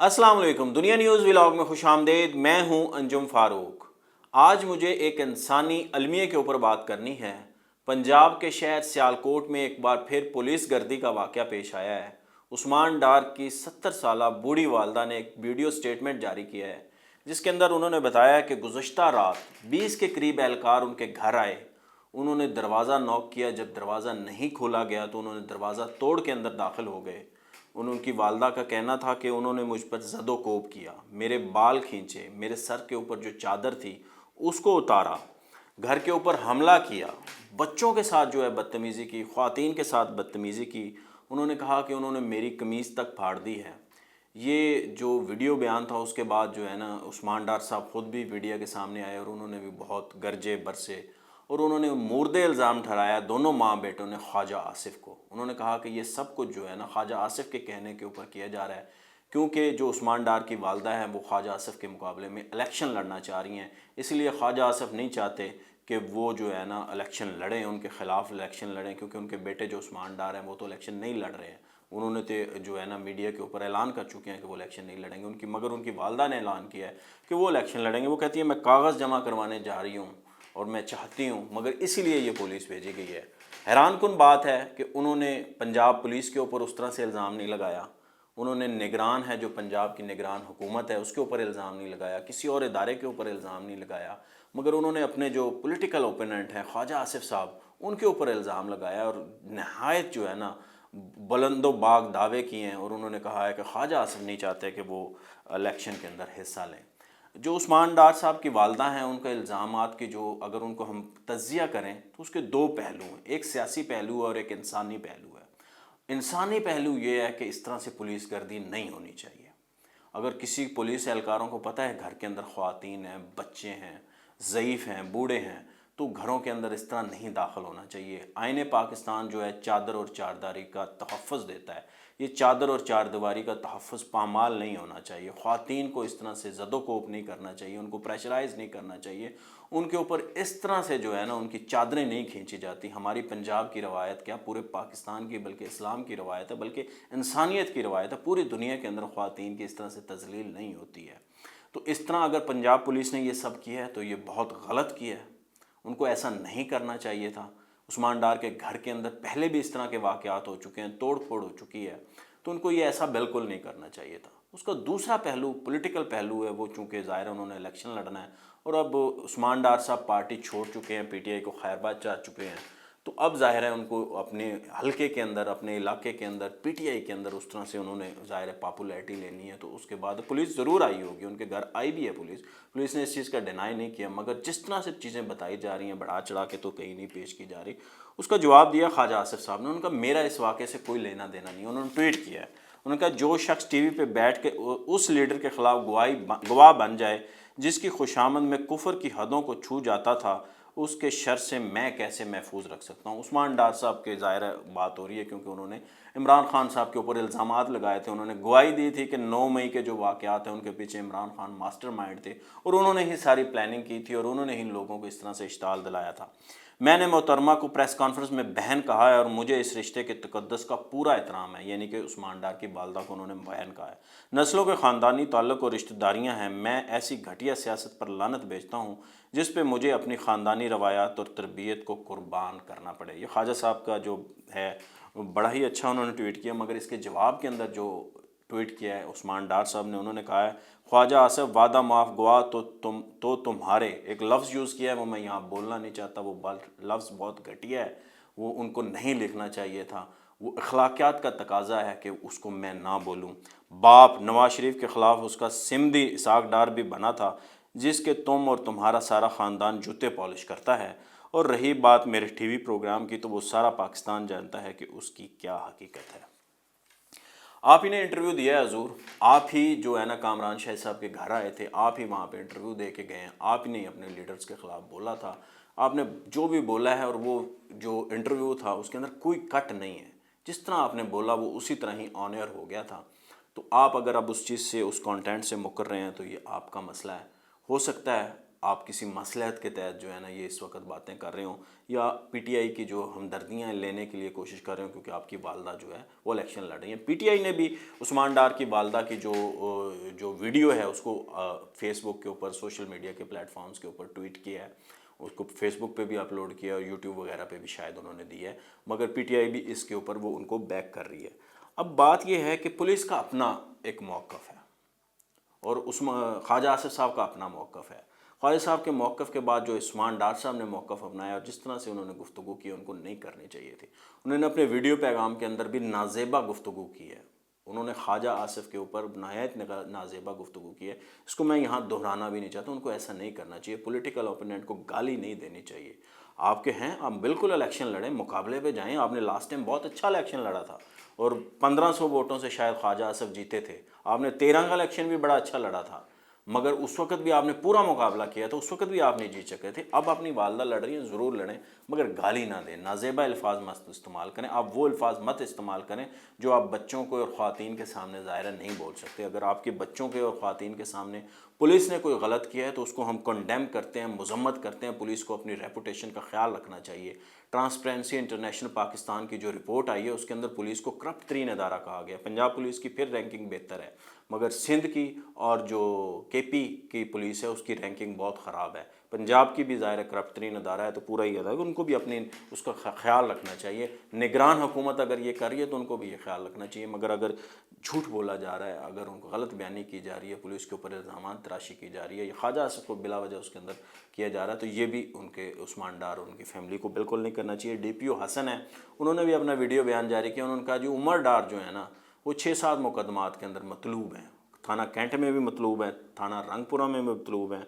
अस्सलाम वालेकुम। दुनिया न्यूज़ व्लॉग में खुश आमदेद। मैं हूं अंजुम फ़ारूक। आज मुझे एक इंसानी अलमिया के ऊपर बात करनी है। पंजाब के शहर सियालकोट में एक बार फिर पुलिस गर्दी का वाक़या पेश आया है। उस्मान डार की 70 साला बूढ़ी वालदा ने एक वीडियो स्टेटमेंट जारी किया है, जिसके अंदर उन्होंने बताया कि गुज़श्ता रात 20 के करीब एहलकार उनके घर आए। उन्होंने दरवाज़ा नॉक किया। जब दरवाज़ा नहीं खोला गया तो उन्होंने दरवाज़ा तोड़ के अंदर दाखिल हो गए। उनकी वालदा का कहना था कि उन्होंने मुझ पर ज़दोकोब किया, मेरे बाल खींचे, मेरे सर के ऊपर जो चादर थी उसको उतारा, घर के ऊपर हमला किया, बच्चों के साथ जो है बदतमीज़ी की, ख़वातीन के साथ बदतमीज़ी की। उन्होंने कहा कि उन्होंने मेरी कमीज़ तक फाड़ दी है। ये जो वीडियो बयान था उसके बाद जो है ना, उस्मान डार साहब ख़ुद भी मीडिया के सामने आए और उन्होंने भी बहुत गरजे बरसे और उन्होंने मुर्दे इल्ज़ाम ठहराया दोनों माँ बेटों ने ख्वाजा आसिफ को। उन्होंने कहा कि ये सब कुछ जो है ना ख्वाजा आसिफ के कहने के ऊपर किया जा रहा है, क्योंकि जो उस्मान डार की वालदा है वो ख्वाजा आसिफ के मुकाबले में इलेक्शन लड़ना चाह रही हैं। इसलिए ख्वाजा आसिफ नहीं चाहते कि वो जो है ना इलेक्शन लड़ें, उनके ख़िलाफ़ इलेक्शन लड़ें, क्योंकि उनके बेटे जो उस्मान डार हैं वो तो इलेक्शन नहीं लड़ रहे हैं। उन्होंने तो जो है ना मीडिया के ऊपर ऐलान कर चुके हैं कि वो इलेक्शन नहीं लड़ेंगे। मगर उनकी वालदा ने ऐलान किया है कि वो इलेक्शन लड़ेंगे। वो कहती है मैं कागज़ जमा करवाने जा रही हूँ और मैं चाहती हूँ, मगर इसीलिए ये पुलिस भेजी गई है। हैरान कुन बात है कि उन्होंने पंजाब पुलिस के ऊपर उस तरह से इल्ज़ाम नहीं लगाया। उन्होंने निगरान है, जो पंजाब की निगरान हुकूमत है, उसके ऊपर इल्ज़ाम नहीं लगाया, किसी और इदारे के ऊपर इल्ज़ाम नहीं लगाया, मगर उन्होंने अपने जो पॉलिटिकल ओपोनेंट हैं ख्वाजा आसिफ साहब, उनके ऊपर इल्ज़ाम लगाया और नहायत जो है ना बुलंदो बाग दावे किए हैं। और उन्होंने कहा है कि ख्वाजा आसिफ नहीं चाहते कि वो इलेक्शन के अंदर हिस्सा लें। जो उस्मान डार साहब की वालदा हैं, उनका इल्ज़ामात की जो अगर उनको हम तज्ज़िया करें तो उसके दो पहलू हैं, एक सियासी पहलू और एक इंसानी पहलू है। इंसानी पहलू ये है कि इस तरह से पुलिस गर्दी नहीं होनी चाहिए। अगर किसी पुलिस एहलकारों को पता है घर के अंदर ख़वातीन हैं, बच्चे हैं, ज़ईफ़ हैं, बूढ़े हैं, तो घरों के अंदर इस तरह नहीं दाखिल होना चाहिए। आईने पाकिस्तान जो है चादर और चारदारी का तहफ़्फ़ुज़ देता है। ये चादर और चारदीवारी का तहफ़्फ़ुज़ पामाल नहीं होना चाहिए। ख़वातीन को इस तरह से ज़दोकोब नहीं करना चाहिए, उनको प्रेशराइज़ नहीं करना चाहिए, उनके ऊपर इस तरह से जो है ना उनकी चादरें नहीं खींची जाती। हमारी पंजाब की रवायत क्या, पूरे पाकिस्तान की बल्कि इस्लाम की रवायत है, बल्कि इंसानियत की रवायत है। पूरी दुनिया के अंदर ख़वातीन की इस तरह से तज़लील नहीं होती है। तो इस तरह अगर पंजाब पुलिस ने ये सब किया है तो ये बहुत गलत किया है। उनको ऐसा नहीं करना चाहिए था। उस्मान डार के घर के अंदर पहले भी इस तरह के वाक़यात हो चुके हैं, तोड़ फोड़ हो चुकी है, तो उनको ये ऐसा बिल्कुल नहीं करना चाहिए था। उसका दूसरा पहलू पॉलिटिकल पहलू है। वो चूँकि ज़ाहिर है उन्होंने इलेक्शन लड़ना है और अब उस्मान डार साहब पार्टी छोड़ चुके हैं, पीटीआई को खैरबाद चाह चुके हैं, तो अब ज़ाहिर है उनको अपने हलके के अंदर, अपने इलाके के अंदर, पीटीआई के अंदर उस तरह से उन्होंने ज़ाहिर है पॉपुलैरिटी लेनी है। तो उसके बाद पुलिस ज़रूर आई होगी, उनके घर आई भी है पुलिस। पुलिस ने इस चीज़ का डिनाई नहीं किया, मगर जिस तरह से चीज़ें बताई जा रही हैं, बढ़ा चढ़ा के तो कहीं नहीं पेश की जा रही। उसका जवाब दिया ख्वाजा आसिफ साहब ने। उनका मेरा इस वाक़े से कोई लेना देना नहीं। उन्होंने ट्वीट किया है, उन्होंने कहा जो शख्स टीवी पे बैठ के उस लीडर के ख़िलाफ़ गवाह बन जाए जिसकी खुशामद में कुफर की हदों को छू जाता था, उसके शर से मैं कैसे महफूज रख सकता हूँ। उस्मान डार साहब के ज़ाहिर बात हो रही है, क्योंकि उन्होंने इमरान खान साहब के ऊपर इल्ज़ामात लगाए थे। उन्होंने गवाही दी थी कि 9 मई के जो वाक़यात हैं उनके पीछे इमरान खान मास्टरमाइंड थे और उन्होंने ही सारी प्लानिंग की थी और उन्होंने ही लोगों को इस तरह से इश्ताल दिलाया था। मैंने मोहतरमा को प्रेस कॉन्फ्रेंस में बहन कहा है और मुझे इस रिश्ते के तकद्दस का पूरा एहतराम है, यानी कि उस्मान डार की वालदा को उन्होंने बहन कहा है। नस्लों के ख़ानदानी ताल्लुक़ और रिश्तेदारियाँ हैं। मैं ऐसी घटिया सियासत पर लानत भेजता हूँ जिस पे मुझे अपनी ख़ानदानी रवायात और तरबियत को कुर्बान करना पड़े। ये ख्वाजा साहब का जो है वो बड़ा ही अच्छा उन्होंने ट्वीट किया, मगर इसके जवाब के अंदर जो ट्वीट किया है उस्मान डार साहब ने, उन्होंने कहा है ख्वाजा आसिफ वादा माफ़ गवा तो तुम्हारे, एक लफ्ज़ यूज़ किया है वो मैं यहाँ बोलना नहीं चाहता, वो लफ्ज़ बहुत घटिया है, वो उनको नहीं लिखना चाहिए था। वो अखलाकियात का तकाजा है कि उसको मैं ना बोलूँ। बाप नवाज शरीफ के ख़िलाफ़ उसका सिमधी इसाक डार भी बना था, जिसके तुम और तुम्हारा सारा ख़ानदान जूते पॉलिश करता है। और रही बात मेरे टीवी प्रोग्राम की, तो वो सारा पाकिस्तान जानता है कि उसकी क्या हकीकत है। आप ही ने इंटरव्यू दिया है हजूर, आप ही जो है ना कामरान शाह साहब के घर आए थे, आप ही वहाँ पे इंटरव्यू दे के गए हैं, आप ही ने अपने लीडर्स के ख़िलाफ़ बोला था। आपने जो भी बोला है और वो जो इंटरव्यू था उसके अंदर कोई कट नहीं है, जिस तरह आपने बोला वो उसी तरह ही ऑन एयर हो गया था। तो आप अगर अब उस चीज़ से, उस कंटेंट से मुकर रहे हैं तो ये आपका मसला है। हो सकता है آپ کسی مصلحت کے تحت جو ہے نا یہ اس وقت باتیں کر رہے ہوں، یا پی ٹی آئی کی جو ہمدردیاں لینے کے لیے کوشش کر رہے ہوں، کیونکہ آپ کی والدہ جو ہے وہ الیکشن لڑ رہی ہیں۔ پی ٹی آئی نے بھی عثمان ڈار کی والدہ کی جو ویڈیو ہے اس کو فیس بک کے اوپر، سوشل میڈیا کے پلیٹ فارمز کے اوپر ٹویٹ کیا ہے، اس کو فیس بک پہ بھی اپلوڈ کیا اور یوٹیوب وغیرہ پہ بھی شاید انہوں نے دی ہے، مگر پی ٹی آئی بھی اس کے اوپر وہ ان کو بیک کر رہی ہے۔ اب بات یہ ہے کہ پولیس کا اپنا ایک موقف ہے اور خواجہ آصف صاحب کا اپنا موقف ہے۔ خواجہ صاحب کے موقف کے بعد جو عثمان ڈار صاحب نے موقف اپنایا اور جس طرح سے انہوں نے گفتگو کی، ان کو نہیں کرنی چاہیے تھی۔ انہوں نے اپنے ویڈیو پیغام کے اندر بھی نازیبا گفتگو کی ہے، انہوں نے خواجہ آصف کے اوپر نہایت نازیبا گفتگو کی ہے۔ اس کو میں یہاں دہرانا بھی نہیں چاہتا، ان کو ایسا نہیں کرنا چاہیے، پولیٹیکل اوپوننٹ کو گالی نہیں دینی چاہیے۔ آپ کے ہیں، آپ بالکل الیکشن لڑیں، مقابلے پہ جائیں، آپ نے لاسٹ ٹائم بہت اچھا الیکشن لڑا تھا اور 1500 ووٹوں سے شاید خواجہ آصف جیتے تھے۔ آپ نے 13 کا الیکشن بھی بڑا اچھا لڑا تھا، مگر اس وقت بھی آپ نے پورا مقابلہ کیا تھا، اس وقت بھی آپ نہیں جیت سکے تھے۔ اب اپنی والدہ لڑ رہی ہیں، ضرور لڑیں، مگر گالی نہ دیں، نازیبا الفاظ مت استعمال کریں۔ آپ وہ الفاظ مت استعمال کریں جو آپ بچوں کو اور خواتین کے سامنے ظاہرہ نہیں بول سکتے۔ اگر آپ کے بچوں کے اور خواتین کے سامنے پولیس نے کوئی غلط کیا ہے تو اس کو ہم کنڈیم کرتے ہیں، مذمت کرتے ہیں۔ پولیس کو اپنی ریپوٹیشن کا خیال رکھنا چاہیے۔ ٹرانسپیرنسی انٹرنیشنل پاکستان کی جو رپورٹ آئی ہے اس کے اندر پولیس کو کرپٹ ترین ادارہ کہا گیا۔ پنجاب پولیس کی پھر رینکنگ بہتر ہے، مگر سندھ کی اور جو کے پی کی پولیس ہے اس کی رینکنگ بہت خراب ہے۔ پنجاب کی بھی ظاہر کرپٹ ترین ادارہ ہے تو پورا ہی ادارہ، ان کو بھی اپنی اس کا خیال رکھنا چاہیے۔ نگران حکومت اگر یہ کر رہی ہے تو ان کو بھی یہ خیال رکھنا چاہیے، مگر اگر جھوٹ بولا جا رہا ہے، اگر ان کو غلط بیانی کی جا رہی ہے، پولیس کے اوپر الزامات تراشی کی جا رہی ہے، یا خواجہ آصف کو بلا وجہ اس کے اندر کیا جا رہا ہے، تو یہ بھی ان کے عثمان ڈار اور ان کی فیملی کو بالکل نہیں کرنا چاہیے۔ ڈی پی او حسن ہے، انہوں نے بھی اپنا ویڈیو بیان جاری کیا، انہوں نے کہا جو عمر ڈار جو ہے نا وہ 6-7 مقدمات کے اندر مطلوب ہیں، تھانہ کینٹ میں بھی مطلوب ہیں، تھانہ رنگ پورہ میں بھی مطلوب ہیں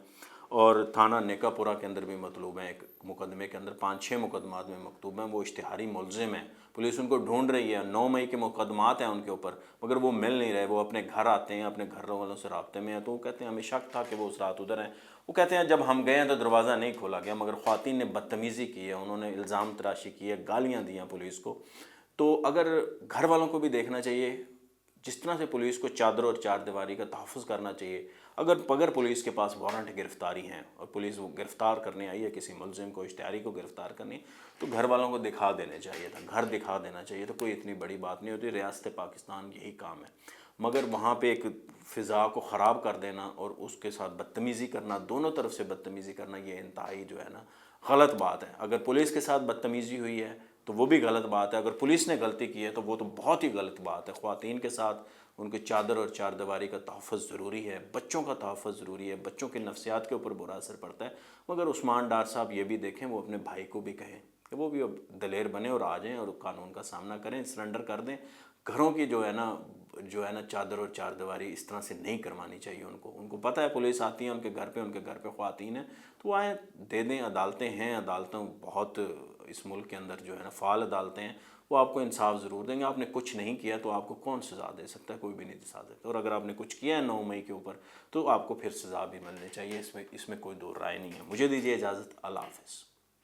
اور تھانہ نیکا پورہ کے اندر بھی مطلوب ہیں۔ ایک مقدمے کے اندر 5-6 مقدمات میں مکتوب ہیں، وہ اشتہاری ملزم ہیں، پولیس ان کو ڈھونڈ رہی ہے۔ 9 مئی کے مقدمات ہیں ان کے اوپر، مگر وہ مل نہیں رہے۔ وہ اپنے گھر آتے ہیں، اپنے گھر والوں سے رابطے میں ہیں، تو وہ کہتے ہیں ہمیں شک تھا کہ وہ اس رات ادھر ہیں۔ وہ کہتے ہیں جب ہم گئے ہیں تو دروازہ نہیں کھولا گیا، مگر خواتین نے بدتمیزی کی ہے، انہوں نے الزام تراشی کی ہے، گالیاں دی ہیں پولیس کو۔ تو اگر گھر والوں کو بھی دیکھنا چاہیے، جس طرح سے پولیس کو چادر اور چار دیواری کا تحفظ کرنا چاہیے، اگر پولیس کے پاس وارنٹ گرفتاری ہیں اور پولیس وہ گرفتار کرنے آئی ہے کسی ملزم کو، اشتہاری کو گرفتار کرنی، تو گھر والوں کو دکھا دینے چاہیے تھا، گھر دکھا دینا چاہیے، تو کوئی اتنی بڑی بات نہیں ہوتی۔ ریاست پاکستان یہی کام ہے، مگر وہاں پہ ایک فضا کو خراب کر دینا اور اس کے ساتھ بدتمیزی کرنا، دونوں طرف سے بدتمیزی کرنا، یہ انتہائی جو ہے نا غلط بات ہے۔ اگر پولیس کے ساتھ بدتمیزی ہوئی ہے تو وہ بھی غلط بات ہے، اگر پولیس نے غلطی کی ہے تو وہ تو بہت ہی غلط بات ہے۔ خواتین کے ساتھ ان کے چادر اور چار دیواری کا تحفظ ضروری ہے، بچوں کا تحفظ ضروری ہے، بچوں کے نفسیات کے اوپر برا اثر پڑتا ہے۔ مگر عثمان ڈار صاحب یہ بھی دیکھیں، وہ اپنے بھائی کو بھی کہیں کہ وہ بھی اب دلیر بنے اور آ جائیں اور قانون کا سامنا کریں، سرنڈر کر دیں۔ گھروں کی جو ہے نا چادر اور چار دیواری اس طرح سے نہیں کروانی چاہیے ان کو پتہ ہے پولیس آتی ہے ان کے گھر پہ خواتین ہیں تو وہ آئیں دے دیں۔ عدالتیں ہیں، عدالتوں بہت اس ملک کے اندر جو ہے نا فعال عدالتیں ہیں، وہ آپ کو انصاف ضرور دیں گے۔ آپ نے کچھ نہیں کیا تو آپ کو کون سزا دے سکتا ہے؟ کوئی بھی نہیں سزا دیتا، اور اگر آپ نے کچھ کیا ہے 9 مئی کے اوپر تو آپ کو پھر سزا بھی ملنی چاہیے، اس میں کوئی دو رائے نہیں ہے۔ مجھے دیجیے اجازت، اللہ حافظ۔